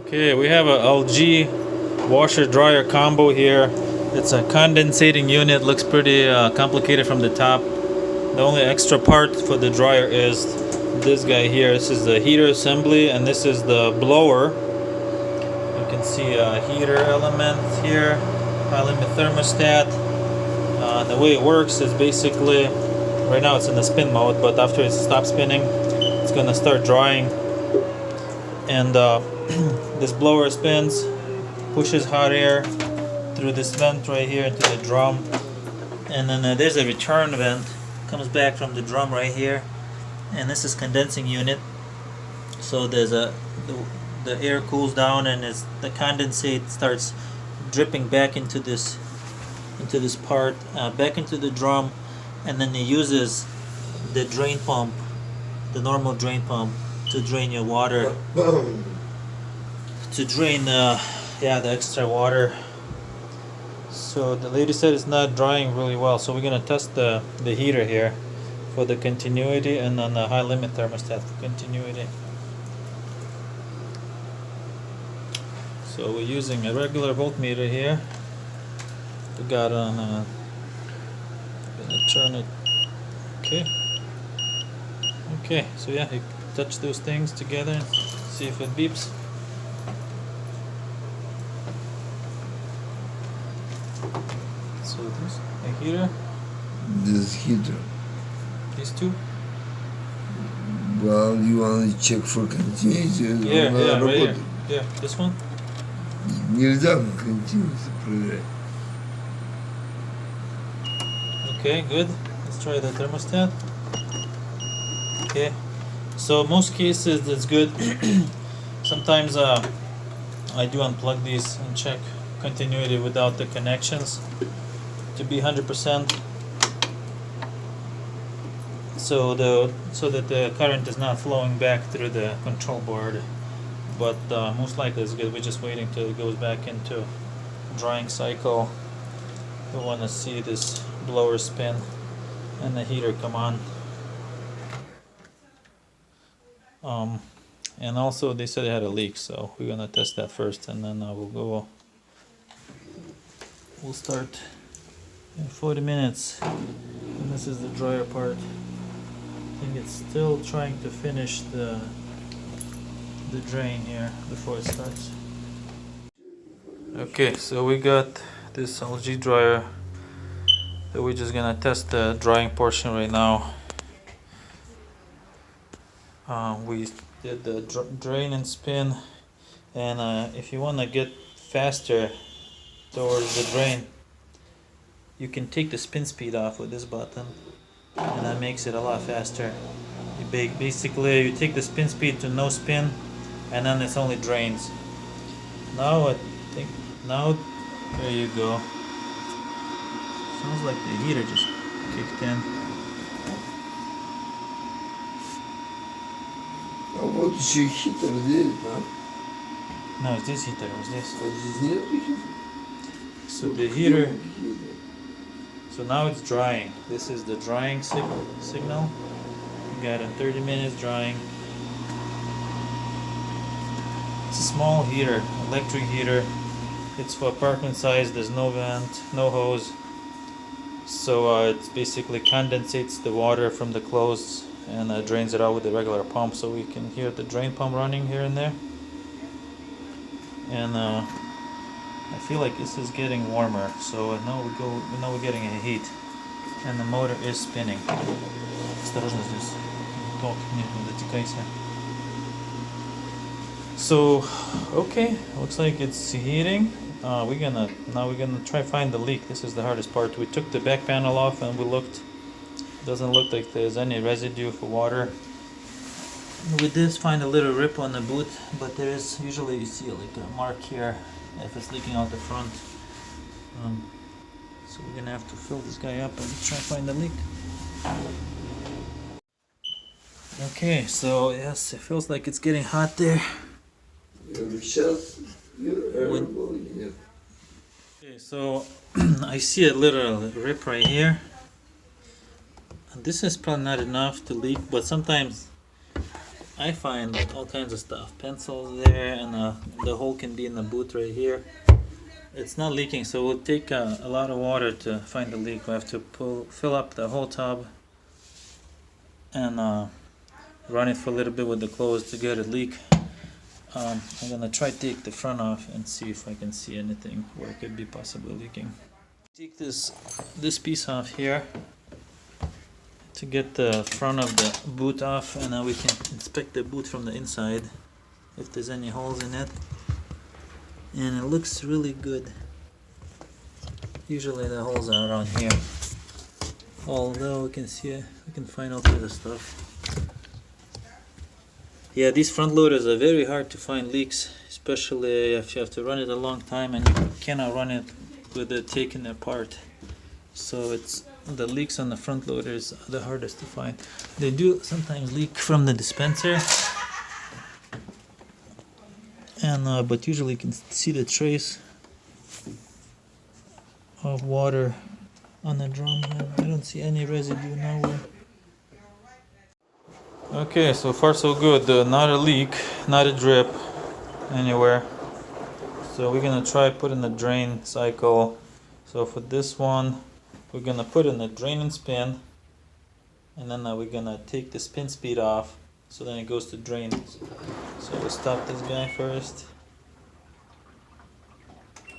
Okay, we have a LG washer dryer combo here. It's a condensating unit, looks pretty complicated from the top. The only extra part for the dryer is this guy here. This is the heater assembly, and this is the blower. You can see a heater element here, high limit thermostat. The way it works is basically, right now it's in the spin mode, but after it stops spinning, it's gonna start drying. And this blower spins, pushes hot air through this vent right here into the drum, and then there's a return vent, comes back from the drum right here, and this is condensing unit. So there's the air cools down, and the condensate starts dripping back into this part, back into the drum, and then it uses the drain pump, the normal drain pump, to drain your water, to drain the extra water. So the lady said it's not drying really well, so we're gonna test the heater here for the continuity, and then the high limit thermostat for continuity. So we're using a regular voltmeter here. We got on gonna turn it. Okay, so yeah, you touch those things together and see if it beeps. So this a heater. This heater. These two. Well, you want to check for continuity? Yeah, right here. Yeah, this one. Нельзя continuity проверять. Okay, good. Let's try the thermostat. Okay, so most cases it's good. Sometimes I do unplug these and check continuity without the connections to be 100%, so that the current is not flowing back through the control board. But most likely it's good. We're just waiting till it goes back into drying cycle. We want to see this blower spin and the heater come on. And also they said it had a leak, so we're gonna test that first, and then we'll start in 40 minutes. And this is the dryer part. I think it's still trying to finish the drain here before it starts. Okay, so we got this LG dryer that we're just gonna test the drying portion right now. We did the drain and spin, and if you want to get faster towards the drain, you can take the spin speed off with this button, and that makes it a lot faster. Basically you take the spin speed to no spin, and then it's only drains. Now I think, there you go. Sounds like the heater just kicked in. А вот еще хитр здесь, да? No, здесь heater, здесь. А здесь нет хитра? So the heater, so now it's drying. This is the drying signal. You got in 30 minutes drying. It's a small heater, electric heater. It's for apartment size. There's no vent, no hose. So it basically condensates the water from the clothes and drains it out with the regular pump. So we can hear the drain pump running here and there. And I feel like this is getting warmer, so now we're getting a heat, and the motor is spinning. Осторожно здесь. Ток, не дотекайся. So, okay, looks like it's heating. We're gonna try find the leak. This is the hardest part. We took the back panel off and we looked. Doesn't look like there's any residue for water. We did find a little rip on the boot, but there is usually, you see like a mark here if it's leaking out the front. So we're gonna have to fill this guy up and try to find the leak. Okay, so yes, it feels like it's getting hot there. Okay, so I see a little rip right here. And this is probably not enough to leak, but sometimes I find all kinds of stuff. Pencils there, and the hole can be in the boot right here. It's not leaking, so it will take a lot of water to find the leak. We have to fill up the whole tub and run it for a little bit with the clothes to get it leak. I'm gonna try to take the front off and see if I can see anything where it could be possibly leaking. Take this piece off here to get the front of the boot off, and now we can inspect the boot from the inside if there's any holes in it. And it looks really good. Usually the holes are around here, although we can see it, we can find all kinds of stuff. Yeah, these front loaders are very hard to find leaks, especially if you have to run it a long time and you cannot run it with it taken apart. So it's the leaks on the front loaders are the hardest to find. They do sometimes leak from the dispenser, and but usually you can see the trace of water on the drum. I don't see any residue nowhere. Okay, so far so good. Not a leak, not a drip anywhere. So we're gonna try putting the drain cycle. So for this one, we're gonna put in the drain and spin, and then we're gonna take the spin speed off, so then it goes to drain. So we'll stop this guy first,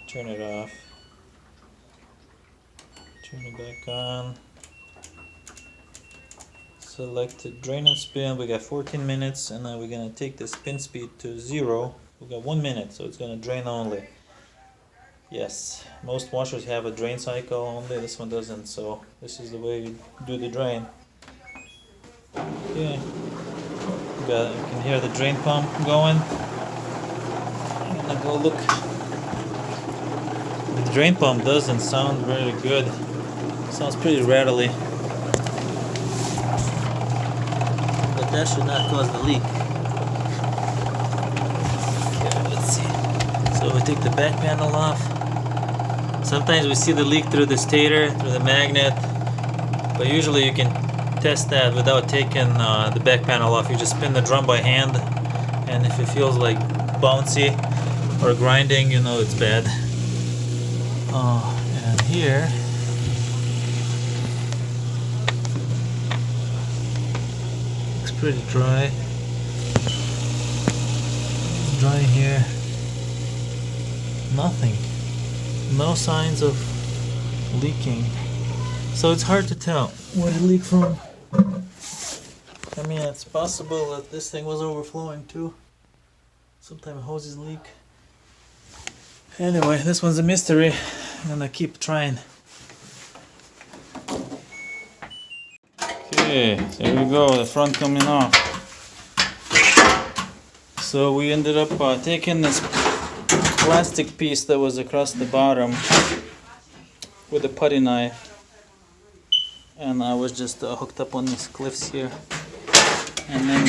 turn it off, turn it back on, select the drain and spin. We got 14 minutes, and then we're gonna take the spin speed to 0. We got 1 minute, so it's gonna drain only. Yes, most washers have a drain cycle only, this one doesn't, so this is the way you do the drain. Okay, you can hear the drain pump going. I'm gonna go look. The drain pump doesn't sound very good. It sounds pretty rattly. But that should not cause the leak. Okay, let's see. So we take the back panel off. Sometimes we see the leak through the stator, through the magnet, but usually you can test that without taking the back panel off. You just spin the drum by hand, and if it feels like bouncy or grinding, you know it's bad. And here, looks pretty dry. It's dry here. Nothing. No signs of leaking, so it's hard to tell where it leaked from. I mean, it's possible that this thing was overflowing too. Sometimes hoses leak. Anyway, this one's a mystery. I'm gonna keep trying. Okay, there we go, the front coming off. So we ended up taking this plastic piece that was across the bottom with a putty knife, and I was just hooked up on these clips here, and then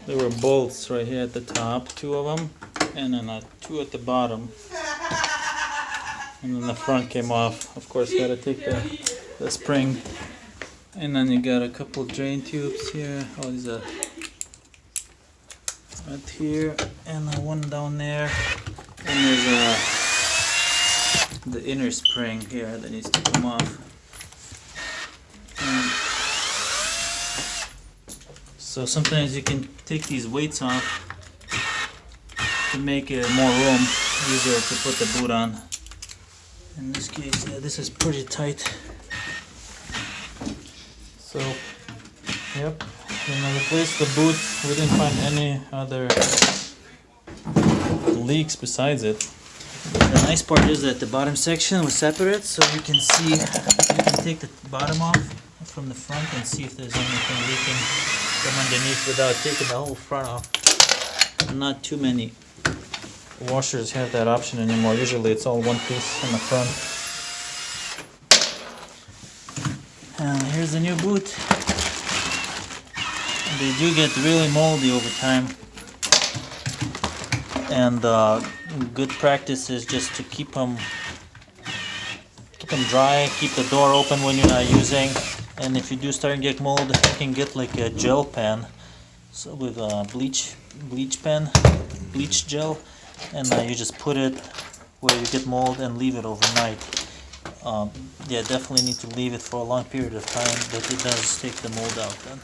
there were bolts right here at the top, 2 of them, and then 2 at the bottom, and then the front came off. Of course, got to take the spring, and then you got a couple drain tubes here. Oh, these are right here, and one down there, and there's the inner spring here that needs to come off. And so sometimes you can take these weights off to make it more room, easier to put the boot on. In this case, yeah, this is pretty tight. So, yep. When I replaced the boot, we didn't find any other leaks besides it. The nice part is that the bottom section was separate, so you can see, you can take the bottom off from the front and see if there's anything leaking from underneath without taking the whole front off. Not too many washers have that option anymore. Usually it's all one piece on the front. And here's the new boot. They do get really moldy over time, and good practice is just to keep them dry, keep the door open when you're not using, And if you do start to get mold, you can get like a gel pan, so with a bleach pen, bleach gel, and you just put it where you get mold and leave it overnight. Yeah, definitely need to leave it for a long period of time, but it does take the mold out then.